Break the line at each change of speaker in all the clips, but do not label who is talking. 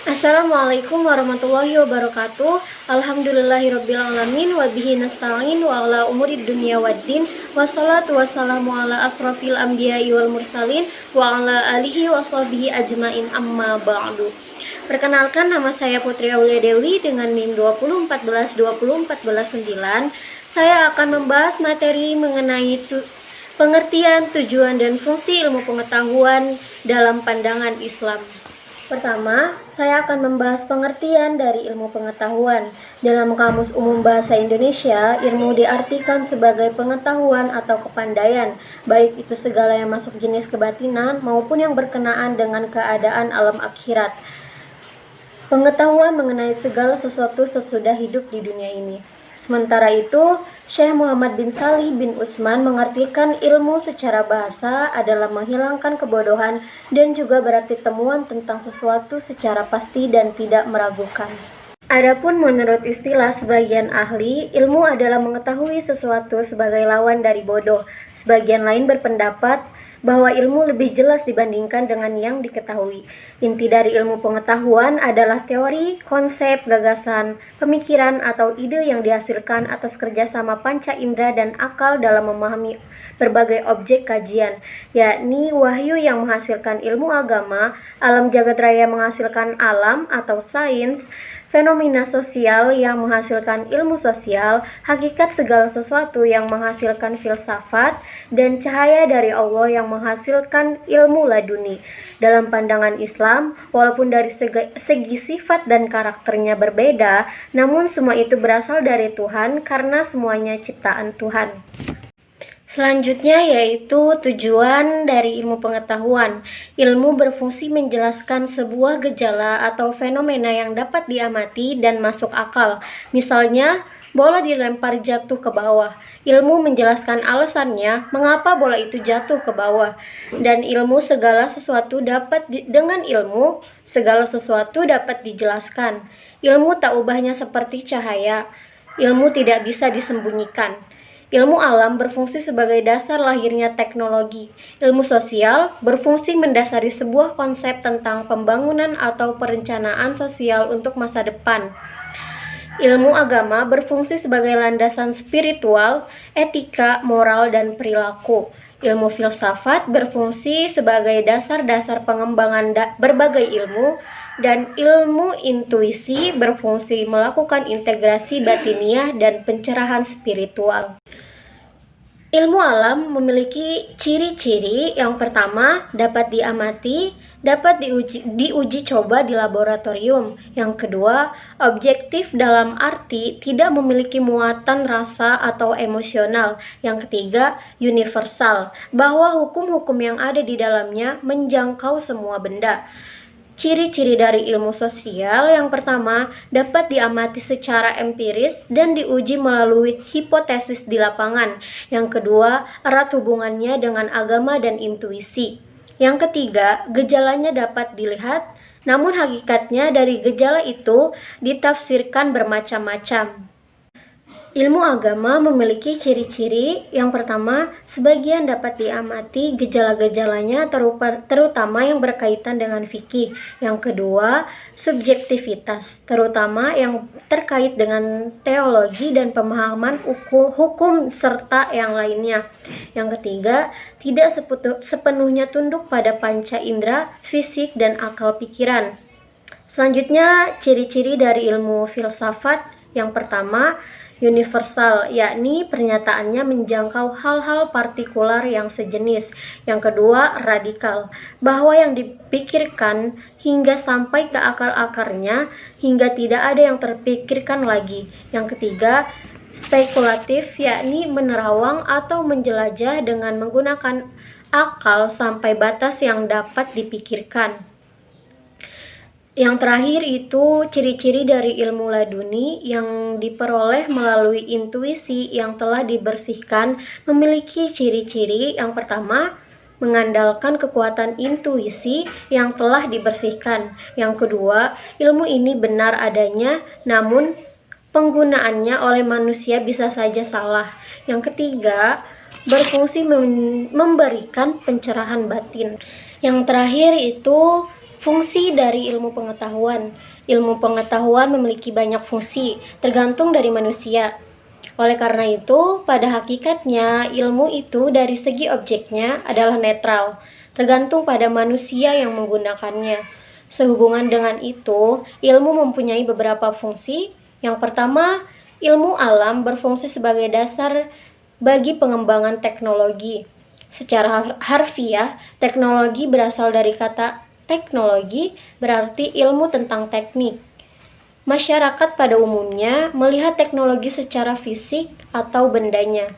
Assalamualaikum warahmatullahi wabarakatuh. Alhamdulillahirrabbilalamin. Wabihi nasta'in wa ala umuri dunia waddin. Wassalatu wassalamu ala asrafil anbiya'i wal mursalin wa ala alihi wa sahbihi ajmain, amma ba'du. Perkenalkan, nama saya Putri Aulia Dewi dengan NIM 2014-20149. Saya akan membahas materi mengenai pengertian, tujuan, dan fungsi ilmu pengetahuan dalam pandangan Islam. Pertama, saya akan membahas pengertian dari ilmu pengetahuan. Dalam Kamus Umum Bahasa Indonesia, ilmu diartikan sebagai pengetahuan atau kepandaian, baik itu segala yang masuk jenis kebatinan maupun yang berkenaan dengan keadaan alam akhirat. Pengetahuan mengenai segala sesuatu sesudah hidup di dunia ini. Sementara itu, Syekh Muhammad bin Salih bin Utsman mengartikan ilmu secara bahasa adalah menghilangkan kebodohan dan juga berarti temuan tentang sesuatu secara pasti dan tidak meragukan. Adapun menurut istilah sebagian ahli, ilmu adalah mengetahui sesuatu sebagai lawan dari bodoh. Sebagian lain berpendapat bahwa ilmu lebih jelas dibandingkan dengan yang diketahui. Inti dari ilmu pengetahuan adalah teori, konsep, gagasan, pemikiran, atau ide yang dihasilkan atas kerjasama panca indera dan akal dalam memahami berbagai objek kajian, yakni wahyu yang menghasilkan ilmu agama, alam jagat raya menghasilkan alam atau sains, fenomena sosial yang menghasilkan ilmu sosial, hakikat segala sesuatu yang menghasilkan filsafat, dan cahaya dari Allah yang menghasilkan ilmu laduni. Dalam pandangan Islam, walaupun dari segi sifat dan karakternya berbeda, namun semua itu berasal dari Tuhan karena semuanya ciptaan Tuhan. Selanjutnya yaitu tujuan dari ilmu pengetahuan. Ilmu berfungsi menjelaskan sebuah gejala atau fenomena yang dapat diamati dan masuk akal. Misalnya, bola dilempar jatuh ke bawah. Ilmu menjelaskan alasannya mengapa bola itu jatuh ke bawah. Dan ilmu segala sesuatu dengan ilmu segala sesuatu dapat dijelaskan. Ilmu tak ubahnya seperti cahaya. Ilmu tidak bisa disembunyikan. Ilmu alam berfungsi sebagai dasar lahirnya teknologi. Ilmu sosial berfungsi mendasari sebuah konsep tentang pembangunan atau perencanaan sosial untuk masa depan. Ilmu agama berfungsi sebagai landasan spiritual, etika, moral, dan perilaku. Ilmu filsafat berfungsi sebagai dasar-dasar pengembangan berbagai ilmu, dan ilmu intuisi berfungsi melakukan integrasi batiniah dan pencerahan spiritual. Ilmu alam memiliki ciri-ciri. Yang pertama, dapat diamati, dapat diuji coba di laboratorium. Yang kedua, objektif dalam arti tidak memiliki muatan rasa atau emosional. Yang ketiga, universal, bahwa hukum-hukum yang ada di dalamnya menjangkau semua benda. Ciri-ciri dari ilmu sosial, yang pertama, dapat diamati secara empiris dan diuji melalui hipotesis di lapangan. Yang kedua, erat hubungannya dengan agama dan intuisi. Yang ketiga, gejalanya dapat dilihat, namun hakikatnya dari gejala itu ditafsirkan bermacam-macam. Ilmu agama memiliki ciri-ciri. Yang pertama, sebagian dapat diamati gejala-gejalanya terutama yang berkaitan dengan fikih. Yang kedua, subjektivitas, terutama yang terkait dengan teologi dan pemahaman hukum serta yang lainnya. Yang ketiga, tidak sepenuhnya tunduk pada panca indera, fisik, dan akal pikiran. Selanjutnya, ciri-ciri dari ilmu filsafat. Yang pertama, universal, yakni pernyataannya menjangkau hal-hal partikular yang sejenis. Yang kedua, radikal, bahwa yang dipikirkan hingga sampai ke akar-akarnya hingga tidak ada yang terpikirkan lagi. Yang ketiga, spekulatif, yakni menerawang atau menjelajah dengan menggunakan akal sampai batas yang dapat dipikirkan. Yang terakhir itu ciri-ciri dari ilmu laduni yang diperoleh melalui intuisi yang telah dibersihkan, memiliki ciri-ciri. Yang pertama, mengandalkan kekuatan intuisi yang telah dibersihkan. Yang kedua, ilmu ini benar adanya, namun penggunaannya oleh manusia bisa saja salah. Yang ketiga, berfungsi memberikan pencerahan batin. Yang terakhir itu Fungsi dari ilmu pengetahuan. Ilmu pengetahuan memiliki banyak fungsi, tergantung dari manusia. Oleh karena itu, pada hakikatnya ilmu itu dari segi objeknya adalah netral, tergantung pada manusia yang menggunakannya. Sehubungan dengan itu, ilmu mempunyai beberapa fungsi. Yang pertama, ilmu alam berfungsi sebagai dasar bagi pengembangan teknologi. Secara harfiah, teknologi berasal dari kata teknologi, berarti ilmu tentang teknik. Masyarakat pada umumnya melihat teknologi secara fisik atau bendanya.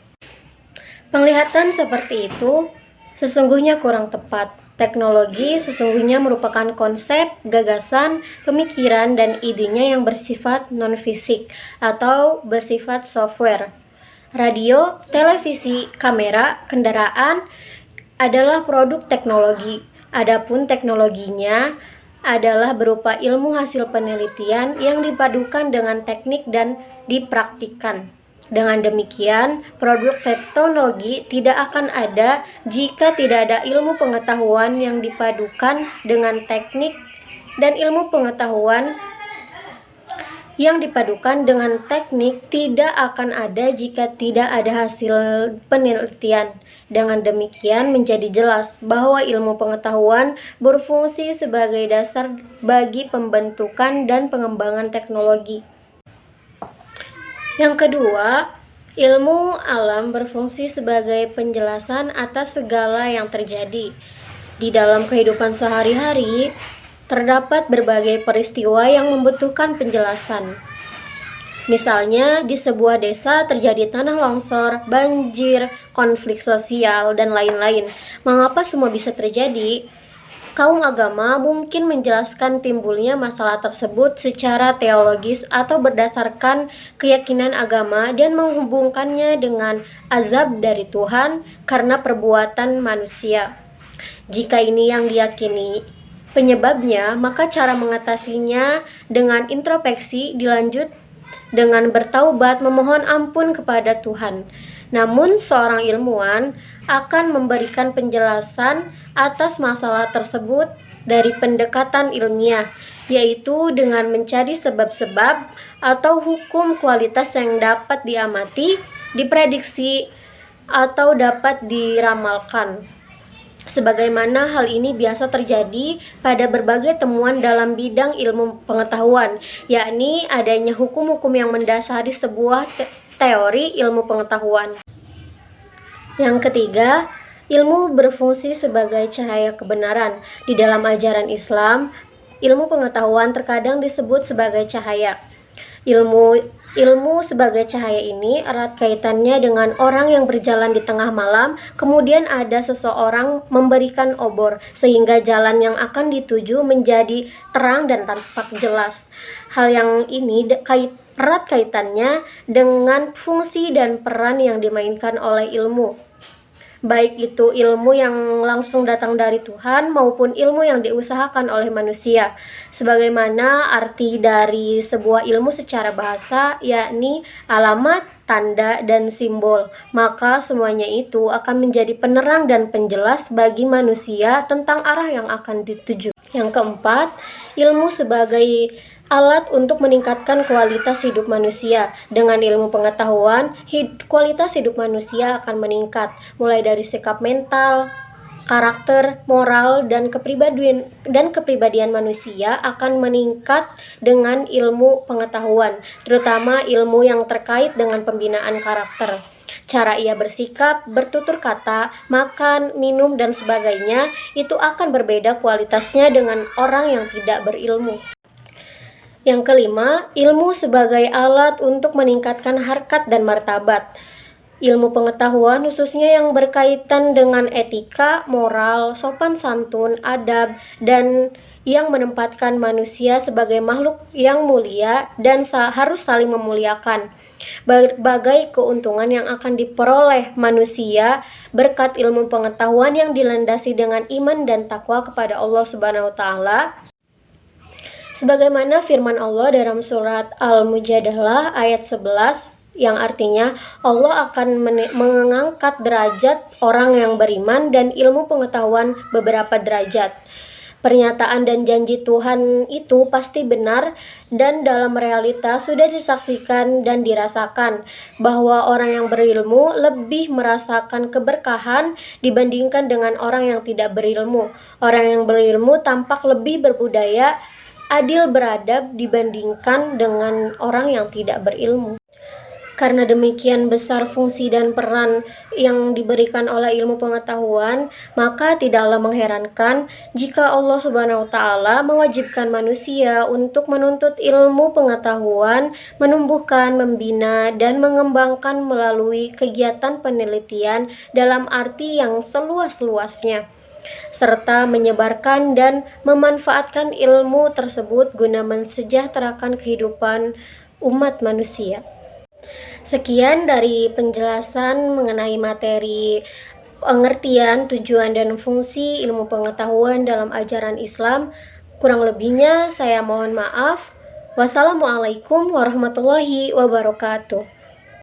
Penglihatan seperti itu sesungguhnya kurang tepat. Teknologi sesungguhnya merupakan konsep, gagasan, pemikiran, dan idenya yang bersifat non-fisik atau bersifat software. Radio, televisi, kamera, kendaraan adalah produk teknologi. Adapun teknologinya adalah berupa ilmu hasil penelitian yang dipadukan dengan teknik dan dipraktikkan. Dengan demikian, produk teknologi tidak akan ada jika tidak ada ilmu pengetahuan yang dipadukan dengan teknik, dan ilmu pengetahuan yang dipadukan dengan teknik tidak akan ada jika tidak ada hasil penelitian. Dengan demikian menjadi jelas bahwa ilmu pengetahuan berfungsi sebagai dasar bagi pembentukan dan pengembangan teknologi. Yang kedua, ilmu alam berfungsi sebagai penjelasan atas segala yang terjadi. Di dalam kehidupan sehari-hari, terdapat berbagai peristiwa yang membutuhkan penjelasan. Misalnya, di sebuah desa terjadi tanah longsor, banjir, konflik sosial, dan lain-lain. Mengapa semua bisa terjadi? Kaum agama mungkin menjelaskan timbulnya masalah tersebut secara teologis atau berdasarkan keyakinan agama dan menghubungkannya dengan azab dari Tuhan karena perbuatan manusia. Jika ini yang diyakini penyebabnya, maka cara mengatasinya dengan introspeksi dilanjut dengan bertaubat memohon ampun kepada Tuhan. Namun seorang ilmuwan akan memberikan penjelasan atas masalah tersebut dari pendekatan ilmiah, yaitu dengan mencari sebab-sebab atau hukum kualitas yang dapat diamati, diprediksi, atau dapat diramalkan. Sebagaimana hal ini biasa terjadi pada berbagai temuan dalam bidang ilmu pengetahuan, yakni adanya hukum-hukum yang mendasari sebuah teori ilmu pengetahuan. Yang ketiga, ilmu berfungsi sebagai cahaya kebenaran. Di dalam ajaran Islam, ilmu pengetahuan terkadang disebut sebagai cahaya. Ilmu sebagai cahaya ini erat kaitannya dengan orang yang berjalan di tengah malam, kemudian ada seseorang memberikan obor, sehingga jalan yang akan dituju menjadi terang dan tampak jelas. Hal yang ini erat kaitannya dengan fungsi dan peran yang dimainkan oleh ilmu. Baik itu ilmu yang langsung datang dari Tuhan maupun ilmu yang diusahakan oleh manusia. Sebagaimana arti dari sebuah ilmu secara bahasa, yakni alamat, tanda, dan simbol. Maka semuanya itu akan menjadi penerang dan penjelas bagi manusia tentang arah yang akan dituju. Yang keempat, ilmu sebagai alat untuk meningkatkan kualitas hidup manusia. Dengan ilmu pengetahuan, kualitas hidup manusia akan meningkat, mulai dari sikap mental, karakter, moral, dan kepribadian manusia akan meningkat dengan ilmu pengetahuan, terutama ilmu yang terkait dengan pembinaan karakter. Cara ia bersikap, bertutur kata, makan, minum, dan sebagainya itu akan berbeda kualitasnya dengan orang yang tidak berilmu. Yang kelima, ilmu sebagai alat untuk meningkatkan harkat dan martabat. Ilmu pengetahuan khususnya yang berkaitan dengan etika, moral, sopan santun, adab, dan yang menempatkan manusia sebagai makhluk yang mulia dan harus saling memuliakan. Berbagai keuntungan yang akan diperoleh manusia berkat ilmu pengetahuan yang dilandasi dengan iman dan takwa kepada Allah Subhanahu wa Ta'ala. Sebagaimana firman Allah dalam surat Al-Mujadalah ayat 11 yang artinya Allah akan mengangkat derajat orang yang beriman dan ilmu pengetahuan beberapa derajat. Pernyataan dan janji Tuhan itu pasti benar dan dalam realitas sudah disaksikan dan dirasakan bahwa orang yang berilmu lebih merasakan keberkahan dibandingkan dengan orang yang tidak berilmu. Orang yang berilmu tampak lebih berbudaya, adil beradab dibandingkan dengan orang yang tidak berilmu. Karena demikian besar fungsi dan peran yang diberikan oleh ilmu pengetahuan, maka tidaklah mengherankan jika Allah Subhanahu wa taala mewajibkan manusia untuk menuntut ilmu pengetahuan, menumbuhkan, membina, dan mengembangkan melalui kegiatan penelitian dalam arti yang seluas-luasnya, serta menyebarkan dan memanfaatkan ilmu tersebut guna mensejahterakan kehidupan umat manusia. Sekian dari penjelasan mengenai materi pengertian, tujuan, dan fungsi ilmu pengetahuan dalam ajaran Islam. Kurang lebihnya saya mohon maaf. Wassalamualaikum warahmatullahi wabarakatuh.